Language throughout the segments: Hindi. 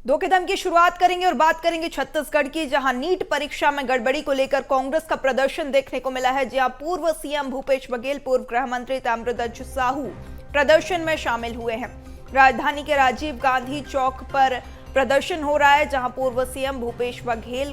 दो कदम की शुरुआत करेंगे और बात करेंगे छत्तीसगढ़ की, जहां नीट परीक्षा में गड़बड़ी को लेकर कांग्रेस का प्रदर्शन देखने को मिला है। जहां पूर्व सीएम भूपेश बघेल, पूर्व गृह मंत्री ताम्रध्वज साहू प्रदर्शन में शामिल हुए हैं। राजधानी के राजीव गांधी चौक पर प्रदर्शन हो रहा है, जहां पूर्व सीएम भूपेश बघेल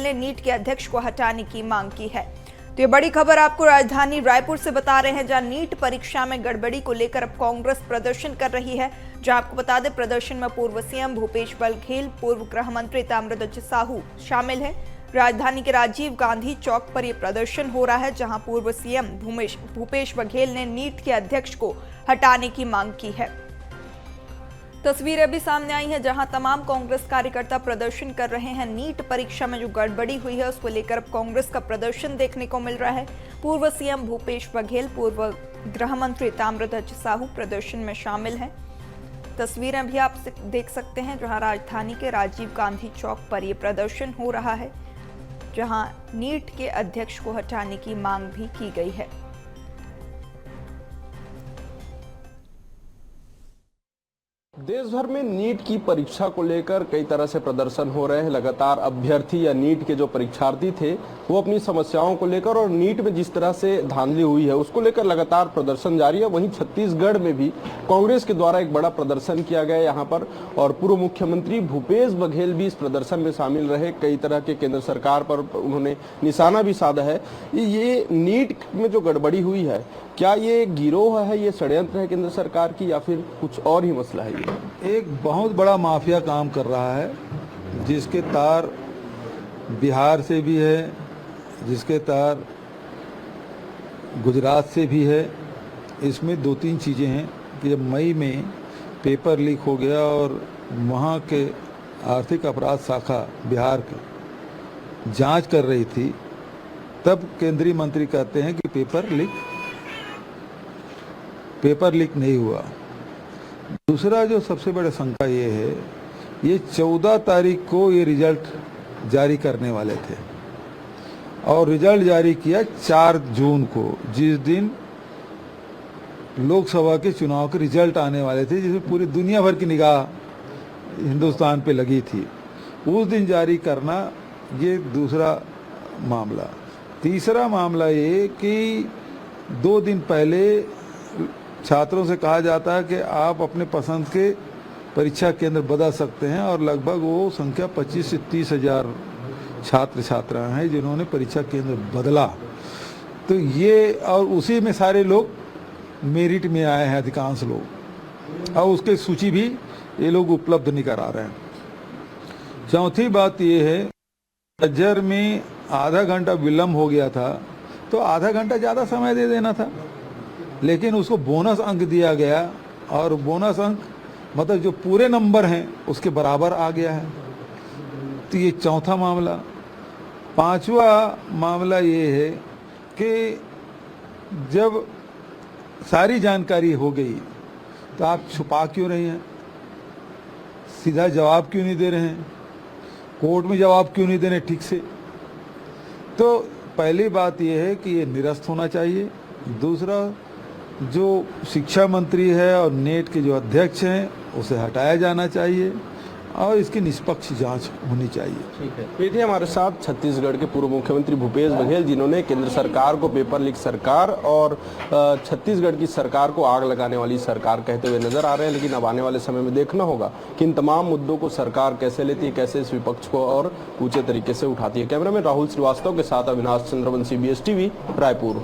ने नीट के अध्यक्ष को हटाने की मांग की है। तो ये बड़ी खबर आपको राजधानी रायपुर से बता रहे हैं, जहां नीट परीक्षा में गड़बड़ी को लेकर अब कांग्रेस प्रदर्शन कर रही है। जहां आपको बता दें, प्रदर्शन में पूर्व सीएम भूपेश बघेल, पूर्व गृह मंत्री ताम्रध्वज साहू शामिल हैं। राजधानी के राजीव गांधी चौक पर यह प्रदर्शन हो रहा है, जहां पूर्व सीएम भूपेश बघेल ने नीट के अध्यक्ष को हटाने की मांग की है। तस्वीरें भी सामने आई हैं, जहां तमाम कांग्रेस कार्यकर्ता प्रदर्शन कर रहे हैं। नीट परीक्षा में जो गड़बड़ी हुई है उसको लेकर अब कांग्रेस का प्रदर्शन देखने को मिल रहा है। पूर्व सीएम भूपेश बघेल, पूर्व गृह मंत्री ताम्रध्वज साहू प्रदर्शन में शामिल हैं। तस्वीरें भी आप देख सकते हैं, जहां राजधानी के राजीव गांधी चौक पर यह प्रदर्शन हो रहा है, जहां नीट के अध्यक्ष को हटाने की मांग भी की गई है। देश भर में नीट की परीक्षा को लेकर कई तरह से प्रदर्शन हो रहे हैं। लगातार अभ्यर्थी या नीट के जो परीक्षार्थी थे वो अपनी समस्याओं को लेकर और नीट में जिस तरह से धांधली हुई है उसको लेकर लगातार प्रदर्शन जारी है। वहीं छत्तीसगढ़ में भी कांग्रेस के द्वारा एक बड़ा प्रदर्शन किया गया यहाँ पर, और पूर्व मुख्यमंत्री भूपेश बघेल भी इस प्रदर्शन में शामिल रहे। कई तरह के केंद्र सरकार पर उन्होंने निशाना भी साधा है। ये नीट में जो गड़बड़ी हुई है, क्या ये गिरोह है, ये षड्यंत्र है केंद्र सरकार की, या फिर कुछ और ही मसला है? ये एक बहुत बड़ा माफिया काम कर रहा है, जिसके तार बिहार से भी है, जिसके तार गुजरात से भी है। इसमें दो तीन चीज़ें हैं कि जब मई में पेपर लीक हो गया और वहाँ के आर्थिक अपराध शाखा बिहार की जांच कर रही थी, तब केंद्रीय मंत्री कहते हैं कि पेपर लीक नहीं हुआ। दूसरा जो सबसे बड़ा शंका ये है, ये 14 तारीख को ये रिजल्ट जारी करने वाले थे और रिजल्ट जारी किया 4 जून को, जिस दिन लोकसभा के चुनाव के रिजल्ट आने वाले थे, जिसमें पूरी दुनिया भर की निगाह हिंदुस्तान पे लगी थी। उस दिन जारी करना, ये दूसरा मामला। तीसरा मामला ये कि 2 दिन पहले छात्रों से कहा जाता है कि आप अपने पसंद के परीक्षा केंद्र बदल सकते हैं, और लगभग वो संख्या 25 से 30 हजार छात्र छात्राएं हैं जिन्होंने परीक्षा केंद्र बदला। तो ये, और उसी में सारे लोग मेरिट में आए हैं, अधिकांश लोग, और उसकी सूची भी ये लोग उपलब्ध नहीं करा रहे हैं। चौथी बात ये है, अजर में आधा घंटा विलम्ब हो गया था, तो आधा घंटा ज़्यादा समय दे देना था, लेकिन उसको बोनस अंक दिया गया, और बोनस अंक मतलब जो पूरे नंबर हैं उसके बराबर आ गया है। तो ये चौथा मामला। पांचवा मामला ये है कि जब सारी जानकारी हो गई तो आप छुपा क्यों रहे हैं, सीधा जवाब क्यों नहीं दे रहे हैं, कोर्ट में जवाब क्यों नहीं दे रहे ठीक से? तो पहली बात ये है कि ये निरस्त होना चाहिए। दूसरा, जो शिक्षा मंत्री है और नेट के जो अध्यक्ष हैं उसे हटाया जाना चाहिए, और इसकी निष्पक्ष जांच होनी चाहिए। ठीक है, ये थे हमारे साथ छत्तीसगढ़ के पूर्व मुख्यमंत्री भूपेश बघेल, जिन्होंने केंद्र सरकार को पेपर लीक सरकार और छत्तीसगढ़ की सरकार को आग लगाने वाली सरकार कहते हुए नजर आ रहे हैं। लेकिन अब आने वाले समय में देखना होगा कि इन तमाम मुद्दों को सरकार कैसे लेती है, कैसे इस विपक्ष को और ऊंचे तरीके से उठाती है। कैमरामैन राहुल श्रीवास्तव के साथ अविनाश चंद्रवंशी, BS TV रायपुर।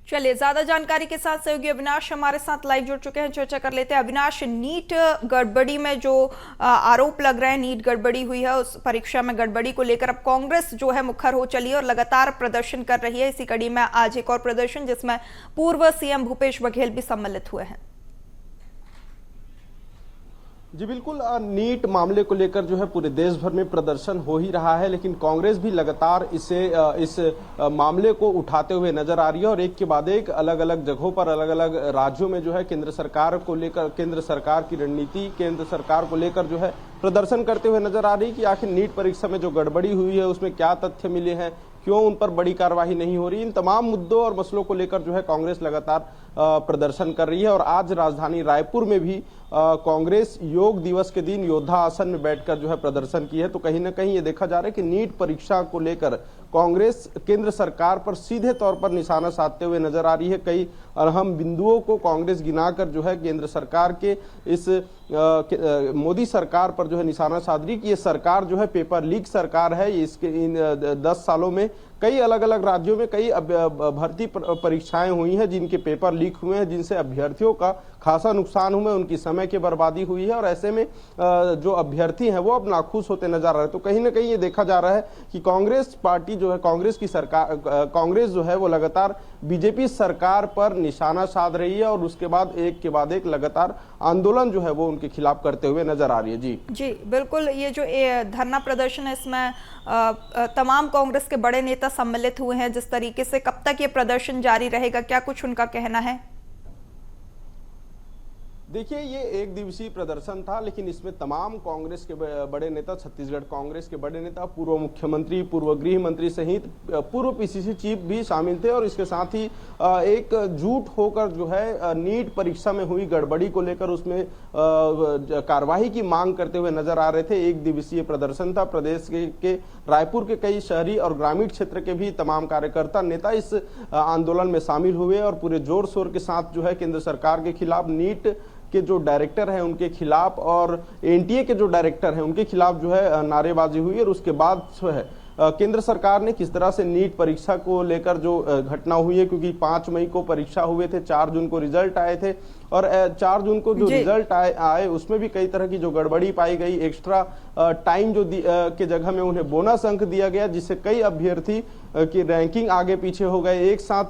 चलिए, ज्यादा जानकारी के साथ सहयोगी अविनाश हमारे साथ लाइव जुड़ चुके हैं, चर्चा कर लेते हैं। अविनाश, नीट गड़बड़ी में जो आरोप लग रहे हैं, नीट गड़बड़ी हुई है, उस परीक्षा में गड़बड़ी को लेकर अब कांग्रेस जो है मुखर हो चली है और लगातार प्रदर्शन कर रही है। इसी कड़ी में आज एक और प्रदर्शन, जिसमें पूर्व सीएम भूपेश बघेल भी सम्मिलित हुए हैं। जी बिल्कुल, नीट मामले को लेकर जो है पूरे देश भर में प्रदर्शन हो ही रहा है, लेकिन कांग्रेस भी लगातार इस मामले को उठाते हुए नजर आ रही है, और एक के बाद एक अलग अलग जगहों पर, अलग अलग राज्यों में जो है केंद्र सरकार को लेकर, केंद्र सरकार की रणनीति, केंद्र सरकार को लेकर जो है प्रदर्शन करते हुए नजर आ रही है कि आखिर नीट परीक्षा में जो गड़बड़ी हुई है उसमें क्या तथ्य मिले हैं, क्यों उन पर बड़ी कार्रवाई नहीं हो रही। इन तमाम मुद्दों और मसलों को लेकर जो है कांग्रेस लगातार प्रदर्शन कर रही है। और आज राजधानी रायपुर में भी कांग्रेस योग दिवस के दिन योद्धा आसन में बैठकर जो है प्रदर्शन की है। तो कहीं ना कहीं ये देखा जा रहा है कि नीट परीक्षा को लेकर कांग्रेस केंद्र सरकार पर सीधे तौर पर निशाना साधते हुए नजर आ रही है। कई अहम बिंदुओं को कांग्रेस गिनाकर जो है केंद्र सरकार के इस मोदी सरकार पर जो है निशाना साध रही कि ये सरकार जो है पेपर लीक सरकार है। इसके इन 10 सालों में कई अलग अलग राज्यों में कई भर्ती परीक्षाएं हुई हैं जिनके पेपर लीक हुए हैं, जिनसे अभ्यर्थियों का खासा नुकसान हुआ, उनकी समय की बर्बादी हुई है। और ऐसे में जो अभ्यर्थी हैं वो अब नाखुश होते नजर आ रहे हैं। तो कहीं ना कहीं ये देखा जा रहा है कि कांग्रेस पार्टी जो है, कांग्रेस की सरकार, कांग्रेस जो है वो लगातार बीजेपी सरकार पर निशाना साध रही है और उसके बाद एक लगातार आंदोलन जो है वो उनके खिलाफ करते हुए नजर आ रही है। जी बिल्कुल। ये जो धरना प्रदर्शन है इसमें तमाम कांग्रेस के बड़े नेता सम्मिलित हुए हैं। जिस तरीके से कब तक ये प्रदर्शन जारी रहेगा, क्या कुछ उनका कहना है? देखिए, ये एक दिवसीय प्रदर्शन था, लेकिन इसमें तमाम कांग्रेस के बड़े नेता, छत्तीसगढ़ कांग्रेस के बड़े नेता, पूर्व मुख्यमंत्री, पूर्व गृह मंत्री सहित पूर्व पीसीसी चीफ भी शामिल थे। और इसके साथ ही एक जुट होकर जो है नीट परीक्षा में हुई गड़बड़ी को लेकर उसमें कार्रवाई की मांग करते हुए नजर आ रहे थे। एक दिवसीय प्रदर्शन था। प्रदेश के रायपुर के कई शहरी और ग्रामीण क्षेत्र के भी तमाम कार्यकर्ता, नेता इस आंदोलन में शामिल हुए और पूरे जोर शोर के साथ जो है केंद्र सरकार के खिलाफ, नीट के जो डायरेक्टर हैं उनके खिलाफ और एनटीए के जो डायरेक्टर हैं उनके खिलाफ जो है नारेबाजी हुई। और उसके बाद जो है केंद्र सरकार ने किस तरह से नीट परीक्षा को लेकर जो घटना हुई है, क्योंकि 5 मई को परीक्षा हुए थे, 4 जून को रिजल्ट आए थे और 4 जून को जो रिजल्ट आए उसमें भी कई तरह की जो गड़बड़ी पाई गई। एक्स्ट्रा टाइम जो के जगह में उन्हें बोनस अंक दिया गया, जिससे कई अभ्यर्थी की रैंकिंग आगे पीछे हो गए। एक साथ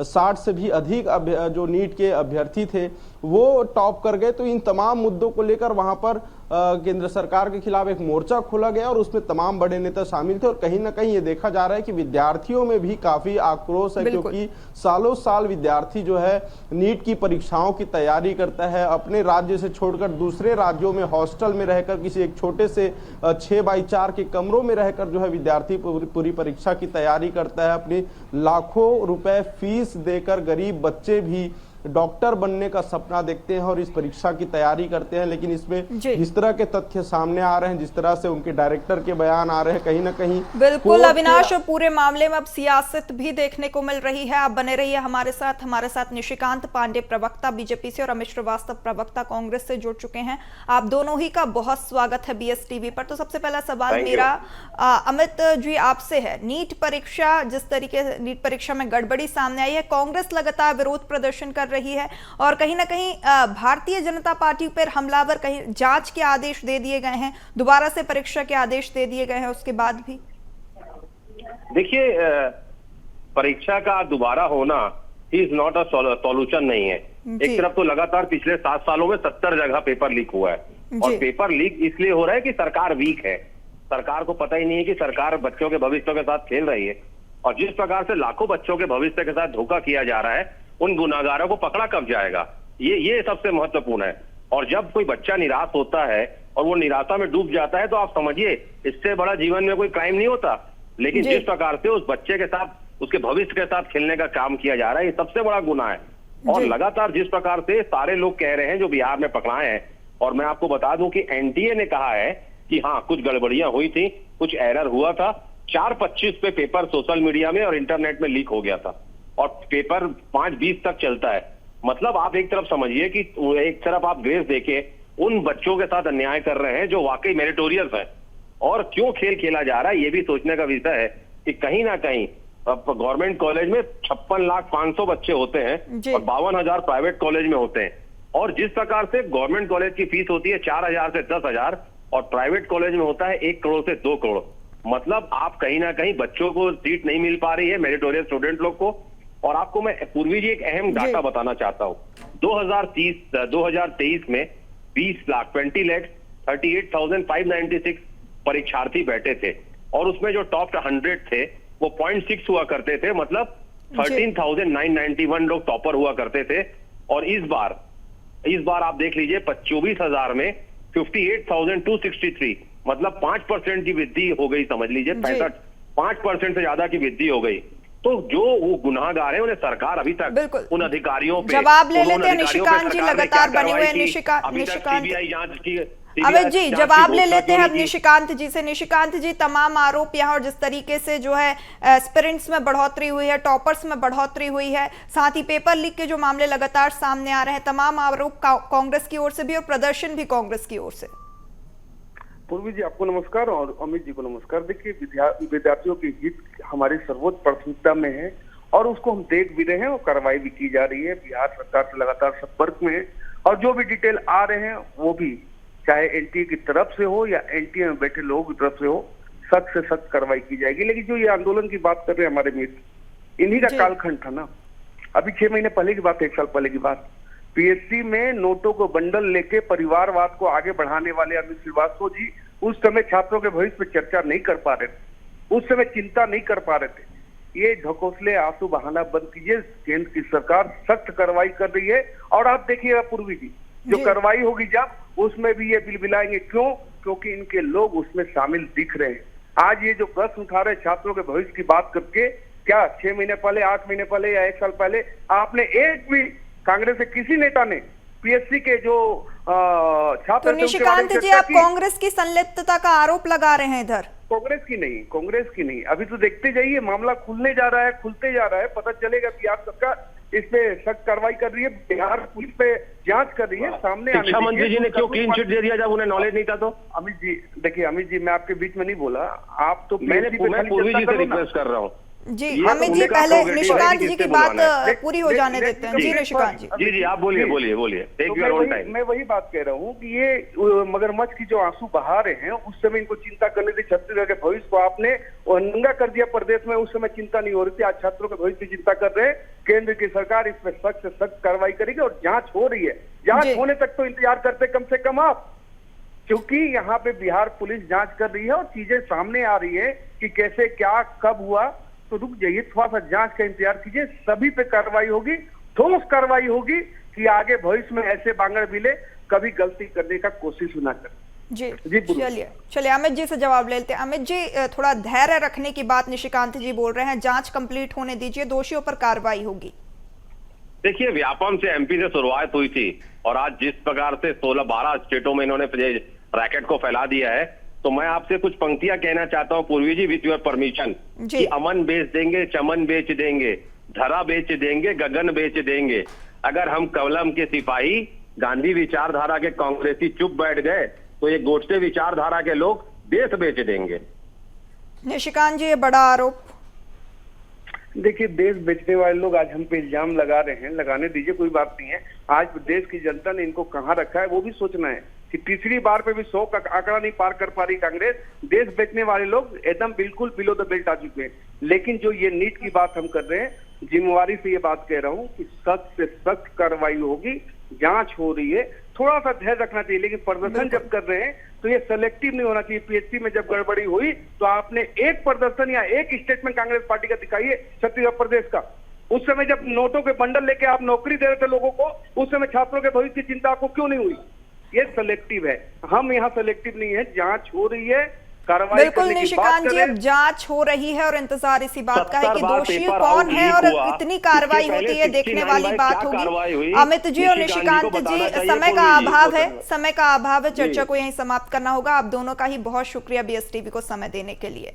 60 से भी अधिक जो नीट के अभ्यर्थी थे वो टॉप कर गए। तो इन तमाम मुद्दों को लेकर वहां पर केंद्र सरकार के खिलाफ एक मोर्चा खोला गया और उसमें तमाम बड़े नेता शामिल थे। और कहीं ना कहीं ये देखा जा रहा है कि विद्यार्थियों में भी काफी आक्रोश है, क्योंकि सालों साल विद्यार्थी जो है नीट की परीक्षाओं की तैयारी करता है, अपने राज्य से छोड़कर दूसरे राज्यों में हॉस्टल में रहकर किसी एक छोटे से 6x4 के कमरों में रहकर जो है विद्यार्थी पूरी परीक्षा की तैयारी करता है। अपनी लाखों रुपए फीस देकर गरीब बच्चे भी डॉक्टर बनने का सपना देखते हैं और इस परीक्षा की तैयारी करते हैं। लेकिन इसमें जिस तरह के तथ्य सामने आ रहे हैं, जिस तरह से उनके डायरेक्टर के बयान आ रहे हैं, कहीं ना कहीं बिल्कुल अविनाश, और पूरे मामले में अब सियासत भी देखने को मिल रही है। आप बने रहिए हमारे साथ निशिकांत पांडे प्रवक्ता बीजेपी से और अमित श्रीवास्तव प्रवक्ता कांग्रेस से जुड़ चुके हैं। आप दोनों ही का बहुत स्वागत है बीएस टीवी पर। तो सबसे पहला सवाल मेरा अमित जी आपसे है, नीट परीक्षा, जिस तरीके से नीट परीक्षा में गड़बड़ी सामने आई है, कांग्रेस लगातार विरोध प्रदर्शन कर रही है और कहीं ना कहीं भारतीय जनता पार्टी पर हमलावर कहीं जांच के आदेश दे दिए गए हैं, दोबारा से परीक्षा के आदेश दे दिए गए हैं उसके बाद भी। देखिए, परीक्षा का दोबारा होना इज नॉट अ सॉल्यूशन नहीं है। एक तरफ तो लगातार पिछले 7 सालों में 70 जगह पेपर लीक हुआ है और पेपर लीक इसलिए हो रहा है कि सरकार वीक है। सरकार को पता ही नहीं है कि सरकार बच्चों के भविष्य के साथ खेल रही है और जिस प्रकार से लाखों बच्चों के भविष्य के साथ धोखा किया जा रहा है, उन गुनाहगारों को पकड़ा कब जाएगा, ये सबसे महत्वपूर्ण है। और जब कोई बच्चा निराश होता है और वो निराशा में डूब जाता है तो आप समझिए इससे बड़ा जीवन में कोई क्राइम नहीं होता। लेकिन जिस प्रकार से उस बच्चे के साथ, उसके भविष्य के साथ खेलने का काम किया जा रहा है, ये सबसे बड़ा गुनाह है। और लगातार जिस प्रकार से सारे लोग कह रहे हैं जो बिहार में पकड़ाए हैं, और मैं आपको बता दूं कि एनटीए ने कहा है कि हाँ कुछ गड़बड़ियां हुई थी, कुछ एरर हुआ था। 4/25 पे पेपर सोशल मीडिया में और इंटरनेट में लीक हो गया था और पेपर 5/20 तक चलता है। मतलब आप एक तरफ समझिए कि एक तरफ आप द्वेष देके उन बच्चों के साथ अन्याय कर रहे हैं जो वाकई मेरिटोरियस है, और क्यों खेल खेला जा रहा है ये भी सोचने का विषय है कि कहीं ना कहीं गवर्नमेंट कॉलेज में 56,500 बच्चे होते हैं और 52,000 प्राइवेट कॉलेज में होते हैं। और जिस प्रकार से गवर्नमेंट कॉलेज की फीस होती है 4,000 से 10,000 और प्राइवेट कॉलेज में होता है 1 करोड़ से 2 करोड़, मतलब आप कहीं ना कहीं बच्चों को सीट नहीं मिल पा रही है, मेरिटोरियस स्टूडेंट लोग को। और आपको मैं पूर्वी जी एक अहम डाटा बताना चाहता हूं। 2023 में 20,38,596 परीक्षार्थी बैठे थे और उसमें जो टॉप 100 थे वो 0.6 हुआ करते थे, मतलब 13,991 लोग टॉपर हुआ करते थे। और इस बार आप देख लीजिए 24,000 में 58,263, मतलब 5% की वृद्धि हो गई, समझ लीजिए 5% से ज्यादा की वृद्धि हो गई। तो जो वो गुनाहगार है उन्हें सरकार अभी तक बिल्कुल उन अधिकारियों पे जवाब ले उन लेते हैं। अधिकारियों पे निशिकांत जी सरकार ने लगातार क्या बने हुए कार्रवाई हैं। की? निशिकांत अभी तक निशिकांत सीबीआई जांच की अमित जी जवाब ले लेते हैं अब निशिकांत निशिकांत जी से। निशिकांत जी, तमाम आरोप यहाँ और जिस तरीके से जो है एस्पिरेंट्स में बढ़ोतरी हुई है, टॉपर्स में बढ़ोतरी हुई है, साथ ही पेपर लीक के जो मामले लगातार सामने आ रहे हैं, तमाम आरोप कांग्रेस की ओर से भी और प्रदर्शन भी कांग्रेस की ओर से। पूर्वी जी आपको नमस्कार और अमित जी को नमस्कार। देखिए विद्यार्थियों के हित हमारी सर्वोच्च प्राथमिकता में है और उसको हम देख भी रहे हैं और कार्रवाई भी की जा रही है। बिहार सरकार से लगातार संपर्क में है और जो भी डिटेल आ रहे हैं वो भी चाहे एनटीए की तरफ से हो या एनटीए में बैठे लोगों की तरफ से हो, सख्त से सख्त कार्रवाई की जाएगी। लेकिन जो ये आंदोलन की बात कर रहे हैं हमारे मित्र, इन्हीं का कालखंड था ना। अभी 6 महीने पहले की बात, 1 साल पहले की बात, पीएससी में नोटों को बंडल लेके परिवारवाद को आगे बढ़ाने वाले अमित श्रीवास्तव जी उस समय छात्रों के भविष्य पर चर्चा नहीं कर पा रहे थे, उस समय चिंता नहीं कर पा रहे थे। ये ढकोसले आंसू बहाना बंद कीजिए। केंद्र की सरकार सख्त कार्रवाई कर रही है और आप देखिएगा पूर्वी जी, जो कार्रवाई होगी जब उसमें भी ये बिलबिलाएंगे। क्यों? क्योंकि इनके लोग उसमें शामिल दिख रहे हैं। आज ये जो प्रश्न उठा रहे छात्रों के भविष्य की बात करके, क्या 6 महीने पहले, 8 महीने पहले या 1 साल पहले आपने एक भी कांग्रेस के किसी नेता ने पीएससी के जो छात्र, तो निशिकांत जी आप कांग्रेस की संलिप्तता का आरोप लगा रहे हैं इधर? कांग्रेस की नहीं। अभी तो देखते जाइए, मामला खुलने जा रहा है, खुलते जा रहा है, पता चलेगा बिहार सरकार इस पे सख्त कार्रवाई कर रही है, बिहार पुलिस पे जांच कर रही है। सामने शिक्षा मंत्री जी ने क्यों क्लीन चिट दे दिया जब उन्हें नॉलेज नहीं था? तो अमित जी देखिए, अमित जी मैं आपके बीच में नहीं बोला, आप तो मैं पूर्वी जी से रिक्वेस्ट कर रहा हूँ। जी अमित जी पहले निशिकांत जी की बात पूरी हो जाने देते हैं। जी निशिकांत जी जी आप बोलिए। Take your own time. मैं वही बात कह रहा हूँ कि ये मगरमच्छ की जो आंसू बहा रहे हैं, उस समय इनको चिंता करनी थी। छत्तीसगढ़ के भविष्य को आपने नंगा कर दिया प्रदेश में, उस समय चिंता नहीं हो रही थी। आज छात्रों के भविष्य की चिंता कर रहे हैं। केंद्र की सरकार इस पर सख्त से सख्त कार्रवाई करेगी और जांच हो रही है। जांच होने तक तो इंतजार करते कम से कम आप, क्योंकि यहाँ पे बिहार पुलिस जांच कर रही है और चीजें सामने आ रही है कि कैसे क्या कब हुआ। तो रुक जाइए, थोड़ा सा जांच का इंतजार कीजिए। सभी पे कार्रवाई होगी, ठोस कार्रवाई होगी कि आगे भविष्य में ऐसे बांगड़ मिले कभी गलती करने का कोशिश ना करें। जी चलिए अमित जी से जवाब लेते हैं। अमित जी थोड़ा धैर्य रखने की बात निशिकांत जी बोल रहे हैं, जांच कंप्लीट होने दीजिए, दोषियों पर कार्रवाई होगी। देखिए, व्यापम से एमपी से शुरुआत हुई थी और आज जिस प्रकार से 16-12 स्टेटों में इन्होंने रैकेट को फैला दिया है, तो मैं आपसे कुछ पंक्तियां कहना चाहता हूं पूर्वी जी, विथ योर परमिशन, कि अमन बेच देंगे, चमन बेच देंगे, धरा बेच देंगे, गगन बेच देंगे। अगर हम कलम के सिपाही गांधी विचारधारा के कांग्रेसी चुप बैठ गए तो ये गोडसे विचारधारा के लोग देश बेच देंगे। निशिकांत जी ये बड़ा आरोप। देखिए, देश बेचने वाले लोग आज हम पे इल्जाम लगा रहे हैं, लगाने दीजिए, कोई बात नहीं है। आज देश की जनता ने इनको कहां रखा है वो भी सोचना है कि तीसरी बार पे भी 100 का आंकड़ा नहीं पार कर पा रही कांग्रेस। देश बेचने वाले लोग एकदम बिल्कुल बिलो द बेल्ट आ चुके हैं। लेकिन जो ये नीट की बात हम कर रहे हैं, जिम्मेवारी से ये बात कह रहा हूँ कि सख्त से सख्त कार्रवाई होगी, जांच हो रही है। थोड़ा सा धैर्य रखना चाहिए, लेकिन प्रदर्शन जब कर रहे हैं तो ये सेलेक्टिव नहीं होना चाहिए। पीएससी में जब गड़बड़ी हुई तो आपने एक प्रदर्शन या एक स्टेटमेंट कांग्रेस पार्टी का दिखाइए छत्तीसगढ़ प्रदेश का। उस समय जब नोटों के बंडल लेके आप नौकरी दे रहे थे लोगों को, उस समय छात्रों के भविष्य की चिंता आपको क्यों नहीं हुई? ये सेलेक्टिव है, हम यहाँ सेलेक्टिव नहीं है। जांच हो रही है, कार्रवाई बिल्कुल निशिकांत जी, अब जांच हो रही है और इंतजार इसी बात का है कि दोषी कौन है और कितनी कार्रवाई होती है, देखने वाली बात होगी। अमित जी और निशिकांत जी, समय का अभाव है, चर्चा को यहीं समाप्त करना होगा। आप दोनों का ही बहुत शुक्रिया BSTV को समय देने के लिए।